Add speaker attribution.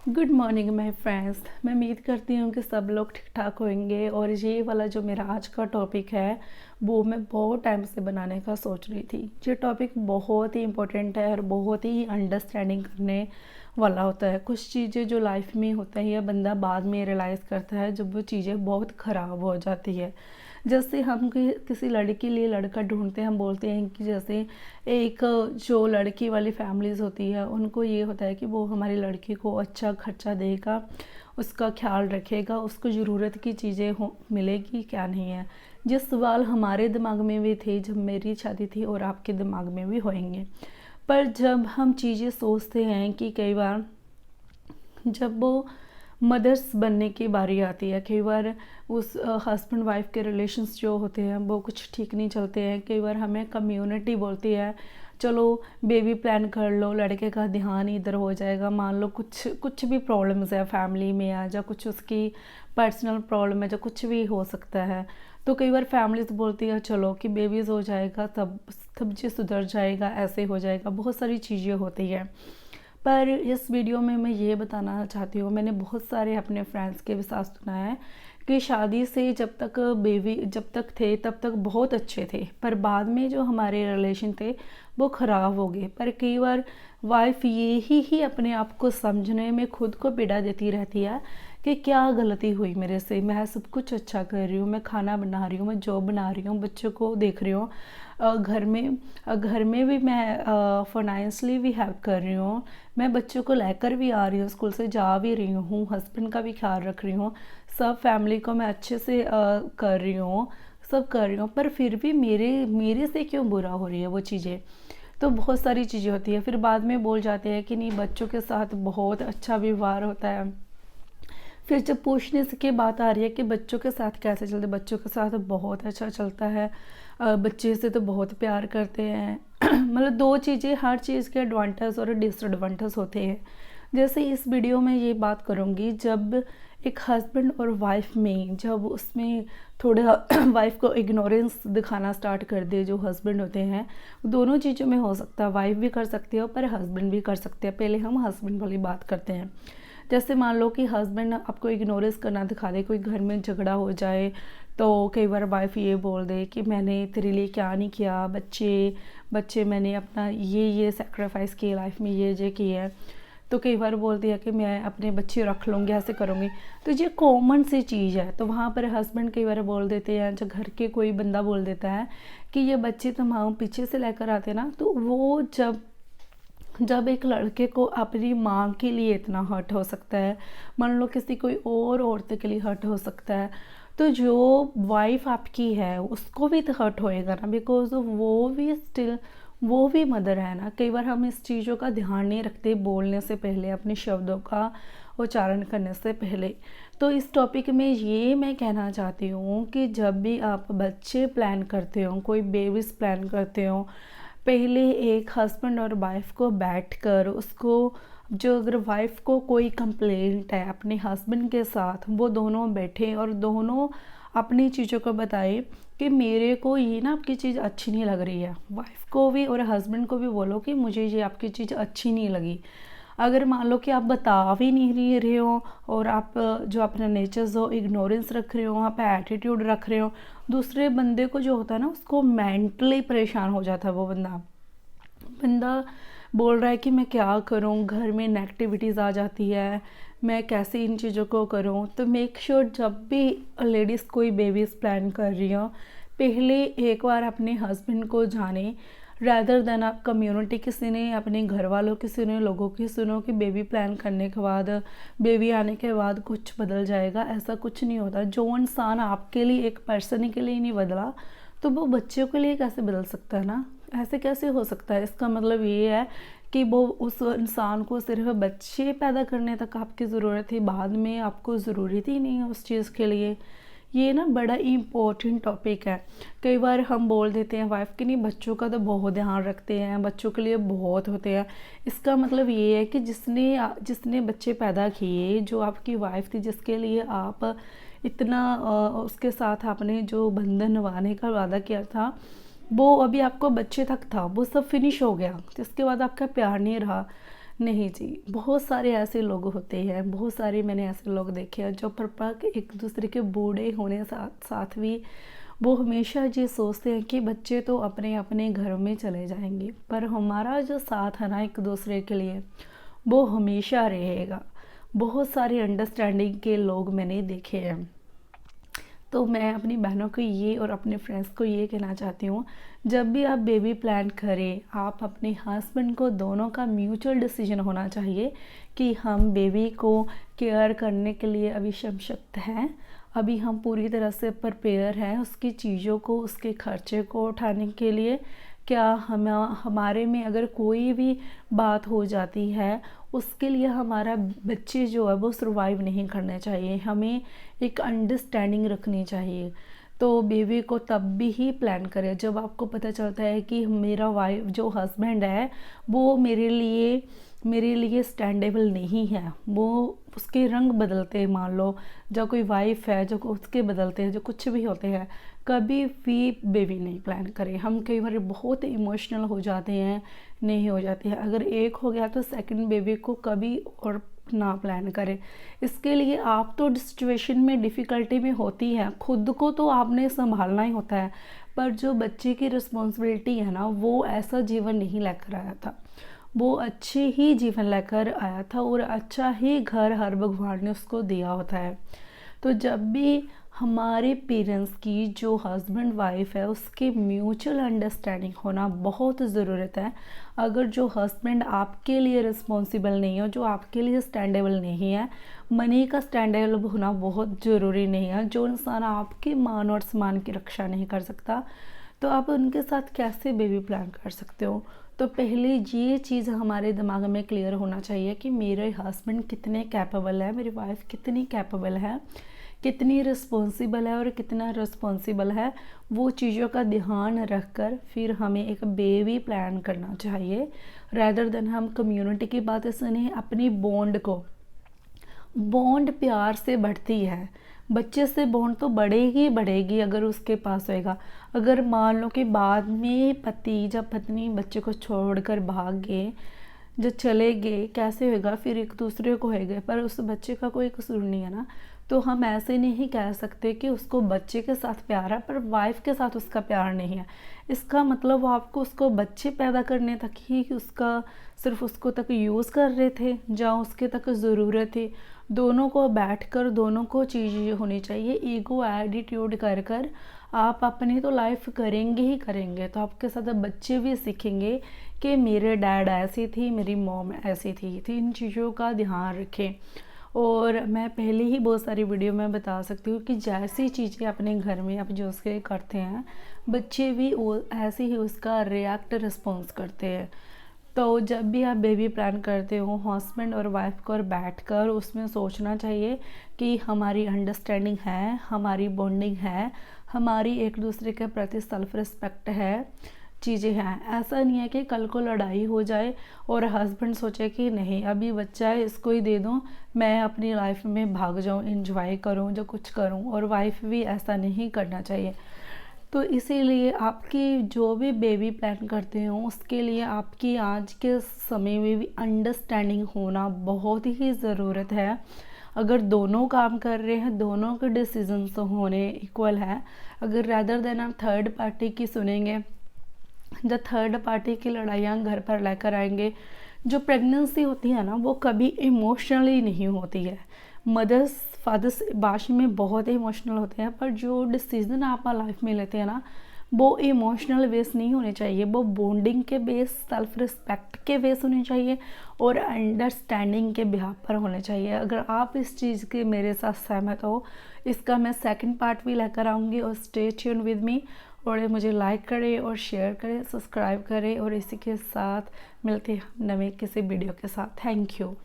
Speaker 1: Good morning my friends. मैं उम्मीद करती हूँ कि सब लोग ठीक ठाक होंगे। और ये वाला जो मेरा आज का टॉपिक है वो मैं बहुत टाइम से बनाने का सोच रही थी। ये टॉपिक बहुत ही इम्पोर्टेंट है और बहुत ही अंडरस्टैंडिंग करने वाला होता है। कुछ चीज़ें जो लाइफ में होता है बंदा बाद में रियलाइज़ करता है जब वो चीज़ें बहुत ख़राब हो जाती है। जैसे हम किसी लड़की के लिए लड़का ढूंढते हैं, हम बोलते हैं कि जैसे एक जो लड़की वाली फैमिलीज़ होती है उनको ये होता है कि वो हमारी लड़की को अच्छा खर्चा देगा, उसका ख्याल रखेगा, उसको ज़रूरत की चीज़ें हो मिलेगी क्या नहीं है। ये सवाल हमारे दिमाग में भी थे जब मेरी शादी थी और आपके दिमाग में भी होंगे। पर जब हम चीज़ें सोचते हैं कि कई बार जब वो मदर्स बनने की बारी आती है, कई बार उस हस्बैंड वाइफ के रिलेशंस जो होते हैं वो कुछ ठीक नहीं चलते हैं। कई बार हमें कम्युनिटी बोलती है चलो बेबी प्लान कर लो, लड़के का ध्यान इधर हो जाएगा। मान लो कुछ कुछ भी प्रॉब्लम्स है फैमिली में या जो कुछ उसकी पर्सनल प्रॉब्लम है, जो कुछ भी हो सकता है, तो कई बार फैमिलीज बोलती है चलो कि बेबीज़ हो जाएगा तब सब चीज़ सुधर जाएगा, ऐसे हो जाएगा, बहुत सारी चीज़ें होती है। पर इस वीडियो में मैं ये बताना चाहती हूँ, मैंने बहुत सारे अपने फ्रेंड्स के भी साथ सुना है कि शादी से जब तक थे तब तक बहुत अच्छे थे, पर बाद में जो हमारे रिलेशन थे वो ख़राब हो गए। पर कई बार वाइफ ये ही अपने आप को समझने में खुद को पीड़ा देती रहती है कि क्या गलती हुई मेरे से, मैं सब कुछ अच्छा कर रही हूँ, मैं खाना बना रही हूँ, मैं जॉब बना रही हूँ, बच्चों को देख रही हूँ, घर में भी मैं फाइनेंशली भी हेल्प कर रही हूँ, मैं बच्चों को लेकर भी आ रही हूँ, स्कूल से जा भी रही हूँ, हस्बैंड का भी ख्याल रख रही हूँ, सब फैमिली को मैं अच्छे से कर रही हूँ, सब कर रही हूँ, पर फिर भी मेरे मेरे से क्यों बुरा हो रही है वो चीज़ें। तो बहुत सारी चीज़ें होती है। फिर बाद में बोल जाते हैं कि नहीं बच्चों के साथ बहुत अच्छा व्यवहार होता है। फिर जब पूछने से की बात आ रही है कि बच्चों के साथ कैसे चलते, बच्चों के साथ बहुत अच्छा चलता है, बच्चे से तो बहुत प्यार करते हैं। मतलब दो चीज़ें, हर चीज़ के एडवांटेज और डिसएडवांटेज होते हैं। जैसे इस वीडियो में ये बात करूँगी, जब एक हस्बैंड और वाइफ में जब उसमें थोड़ा वाइफ को इग्नोरेंस दिखाना स्टार्ट कर दे, जो हस्बैंड होते हैं, दोनों चीज़ों में हो सकता है, वाइफ भी कर सकती है पर हस्बैंड भी कर सकते हैं। पहले हम हस्बैंड वाली बात करते हैं। जैसे मान लो कि हस्बैंड आपको इग्नोरेंस करना दिखा दे, कोई घर में झगड़ा हो जाए तो कई बार वाइफ ये बोल दे कि मैंने तेरे लिए क्या नहीं किया, बच्चे बच्चे मैंने अपना ये सेक्रीफाइस किए लाइफ में, ये किए है, तो कई बार बोलती है कि मैं अपने बच्चे रख लूँगी, ऐसे करूँगी। तो ये कॉमन सी चीज़ है। तो वहाँ पर हस्बैंड कई बार बोल देते हैं, जब घर के कोई बंदा बोल देता है कि ये बच्चे तुम हम पीछे से लेकर आते ना, तो वो जब जब एक लड़के को अपनी माँ के लिए इतना हर्ट हो सकता है, मान लो किसी कोई और औरत के लिए हर्ट हो सकता है, तो जो वाइफ आपकी है उसको भी तो हर्ट होएगा ना, बिकॉज वो भी स्टिल वो भी मदर है ना। कई बार हम इस चीज़ों का ध्यान नहीं रखते बोलने से पहले, अपने शब्दों का उच्चारण करने से पहले। तो इस टॉपिक में ये मैं कहना चाहती हूँ कि जब भी आप बच्चे प्लान करते हो, कोई बेबीज प्लान करते हो, पहले एक हस्बैंड और वाइफ को बैठकर उसको, जो अगर वाइफ को कोई कंप्लेंट है अपने हस्बैंड के साथ, वो दोनों बैठे और दोनों अपनी चीज़ों को बताए कि मेरे को ये ना आपकी चीज़ अच्छी नहीं लग रही है। वाइफ को भी और हस्बैंड को भी बोलो कि मुझे ये आपकी चीज़ अच्छी नहीं लगी। अगर मान लो कि आप बता भी नहीं रहे हो और आप जो अपना नेचर हो इग्नोरेंस रख रहे हो, आप एटीट्यूड रख रहे हो, दूसरे बंदे को जो होता है ना उसको मेंटली परेशान हो जाता है। वो बंदा बंदा बोल रहा है कि मैं क्या करूं, घर में नेगेटिविटीज़ आ जाती है, मैं कैसे इन चीज़ों को करूं। तो मेक श्योर जब भी लेडीज़ कोई बेबीज़ प्लान कर रही हो, पहले एक बार अपने हस्बैंड को जाने, रैदर देन आप कम्युनिटी किसी ने, अपने घर वालों की सुनो, लोगों की सुनो कि बेबी प्लान करने के बाद, बेबी आने के बाद कुछ बदल जाएगा। ऐसा कुछ नहीं होता। जो इंसान आपके लिए, एक पर्सन के लिए नहीं बदला, तो वो बच्चों के लिए कैसे बदल सकता है ना। ऐसे कैसे हो सकता है। इसका मतलब ये है कि वो उस इंसान को सिर्फ बच्चे पैदा करने तक आपकी ज़रूरत थी, बाद में आपको ज़रूरत ही नहीं है उस चीज़ के लिए। ये ना बड़ा इम्पोर्टेंट टॉपिक है। कई बार हम बोल देते हैं वाइफ कि नहीं बच्चों का तो बहुत ध्यान रखते हैं, बच्चों के लिए बहुत होते हैं। इसका मतलब ये है कि जिसने जिसने बच्चे पैदा किए, जो आपकी वाइफ थी, जिसके लिए आप इतना उसके साथ आपने जो बंधन निभाने का वादा किया था, वो अभी आपको बच्चे तक था, वो सब फिनिश हो गया, जिसके बाद आपका प्यार नहीं रहा। नहीं जी, बहुत सारे ऐसे लोग होते हैं, बहुत सारे मैंने ऐसे लोग देखे हैं जो परपक एक दूसरे के बूढ़े होने साथ साथ भी वो हमेशा ये सोचते हैं कि बच्चे तो अपने अपने घरों में चले जाएंगे, पर हमारा जो साथ है ना एक दूसरे के लिए, वो हमेशा रहेगा। बहुत सारे अंडरस्टैंडिंग के लोग मैंने देखे हैं। तो मैं अपनी बहनों को ये और अपने फ्रेंड्स को ये कहना चाहती हूँ, जब भी आप बेबी प्लान करें, आप अपने हस्बैंड को, दोनों का म्यूचुअल डिसीजन होना चाहिए कि हम बेबी को केयर करने के लिए अभी सशक्त हैं, अभी हम पूरी तरह से प्रिपेयर हैं उसकी चीज़ों को, उसके खर्चे को उठाने के लिए। क्या हमारे में अगर कोई भी बात हो जाती है, उसके लिए हमारा बच्चे जो है वो सर्वाइव नहीं करने चाहिए, हमें एक अंडरस्टैंडिंग रखनी चाहिए। तो बेबी को तब भी ही प्लान करें जब आपको पता चलता है कि मेरा वाइफ जो हस्बैंड है वो मेरे लिए स्टैंडेबल नहीं है, वो उसके रंग बदलते हैं, मान लो जो कोई वाइफ है जो उसके बदलते हैं, जो कुछ भी होते हैं, कभी भी बेबी नहीं प्लान करें। हम कई बार बहुत इमोशनल हो जाते हैं, नहीं हो जाते हैं, अगर एक हो गया तो सेकंड बेबी को कभी और ना प्लान करें। इसके लिए आप तो सिचुएशन में डिफ़िकल्टी में होती है, खुद को तो आपने संभालना ही होता है, पर जो बच्चे की रिस्पॉन्सिबिलिटी है ना, वो ऐसा जीवन नहीं लेकर आया था, वो अच्छे ही जीवन लेकर आया था और अच्छा ही घर हर भगवान ने उसको दिया होता है। तो जब भी हमारे पेरेंट्स की जो हस्बैंड वाइफ है उसके म्यूचुअल अंडरस्टैंडिंग होना बहुत ज़रूरत है। अगर जो हस्बैंड आपके लिए रिस्पॉन्सिबल नहीं है, जो आपके लिए स्टैंडेबल नहीं है, मनी का स्टैंडेबल होना बहुत ज़रूरी नहीं है, जो इंसान आपके मान और सम्मान की रक्षा नहीं कर सकता, तो आप उनके साथ कैसे बेबी प्लान कर सकते हो। तो पहले ये चीज़ हमारे दिमाग में क्लियर होना चाहिए कि मेरे हस्बैंड कितने कैपेबल है, मेरी वाइफ कितनी कैपेबल है, कितनी रिस्पॉन्सिबल है और कितना रिस्पॉन्सिबल है। वो चीज़ों का ध्यान रखकर फिर हमें एक बेबी प्लान करना चाहिए, रैदर देन हम कम्युनिटी की बातें सुने। अपनी बॉन्ड प्यार से बढ़ती है, बच्चे से बॉन्ड तो बढ़ेगी बढ़ेगी अगर उसके पास होएगा। अगर मान लो कि बाद में पति जब पत्नी बच्चे को छोड़कर भाग गए, जो चले गए, कैसे होएगा फिर, एक दूसरे को होएगा, पर उस बच्चे का कोई कसूर नहीं है ना। तो हम ऐसे नहीं कह सकते कि उसको बच्चे के साथ प्यार है पर वाइफ के साथ उसका प्यार नहीं है। इसका मतलब वो आपको उसको बच्चे पैदा करने तक ही उसका सिर्फ उसको तक यूज़ कर रहे थे, जहाँ उसके तक ज़रूरत थी। दोनों को बैठकर दोनों को चीज़ें होनी चाहिए। ईगो एटीट्यूड कर कर आप अपनी तो लाइफ करेंगे ही करेंगे, तो आपके साथ बच्चे भी सीखेंगे कि मेरे डैड ऐसी थी, मेरी मॉम ऐसी थी। तो इन चीज़ों का ध्यान रखें। और मैं पहले ही बहुत सारी वीडियो में बता सकती हूँ कि जैसी चीज़ें अपने घर में आप जो उसके करते हैं, बच्चे भी ऐसे ही उसका रिएक्ट रिस्पॉन्स करते हैं। तो जब भी आप बेबी प्लान करते हो, हस्बैंड और वाइफ को बैठकर उसमें सोचना चाहिए कि हमारी अंडरस्टैंडिंग है, हमारी बॉन्डिंग है, हमारी एक दूसरे के प्रति सेल्फ रिस्पेक्ट है, चीज़ें हैं। ऐसा नहीं है कि कल को लड़ाई हो जाए और हस्बैंड सोचे कि नहीं अभी बच्चा है इसको ही दे दूँ, मैं अपनी लाइफ में भाग जाऊँ, इंजॉय करूँ, जो कुछ करूँ, और वाइफ भी ऐसा नहीं करना चाहिए। तो इसीलिए आपकी जो भी बेबी प्लान करते हो उसके लिए आपकी आज के समय में भी अंडरस्टैंडिंग होना बहुत ही ज़रूरत है। अगर दोनों काम कर रहे हैं, दोनों के डिसीजंस होने इक्वल है, अगर रैदर देन आप थर्ड पार्टी की सुनेंगे, जब थर्ड पार्टी की लड़ाइयाँ घर पर लेकर आएंगे। जो प्रेगनेंसी होती है ना वो कभी इमोशनली नहीं होती है, मदर्स फादर्स बाश में बहुत इमोशनल होते हैं, पर जो डिसीजन आप लाइफ में लेते हैं ना वो इमोशनल बेस नहीं होने चाहिए, वो बॉन्डिंग के बेस, सेल्फ रिस्पेक्ट के बेस होने चाहिए और अंडरस्टैंडिंग के बिहार पर होने चाहिए। अगर आप इस चीज़ के मेरे साथ सहमत हो, इसका मैं सेकंड पार्ट भी लेकर आऊँगी। और स्टे ट्यून विद मी, और मुझे लाइक करें और शेयर करें, सब्सक्राइब करें, और इसी के साथ मिलते हैं नए किसी वीडियो के साथ। Thank you.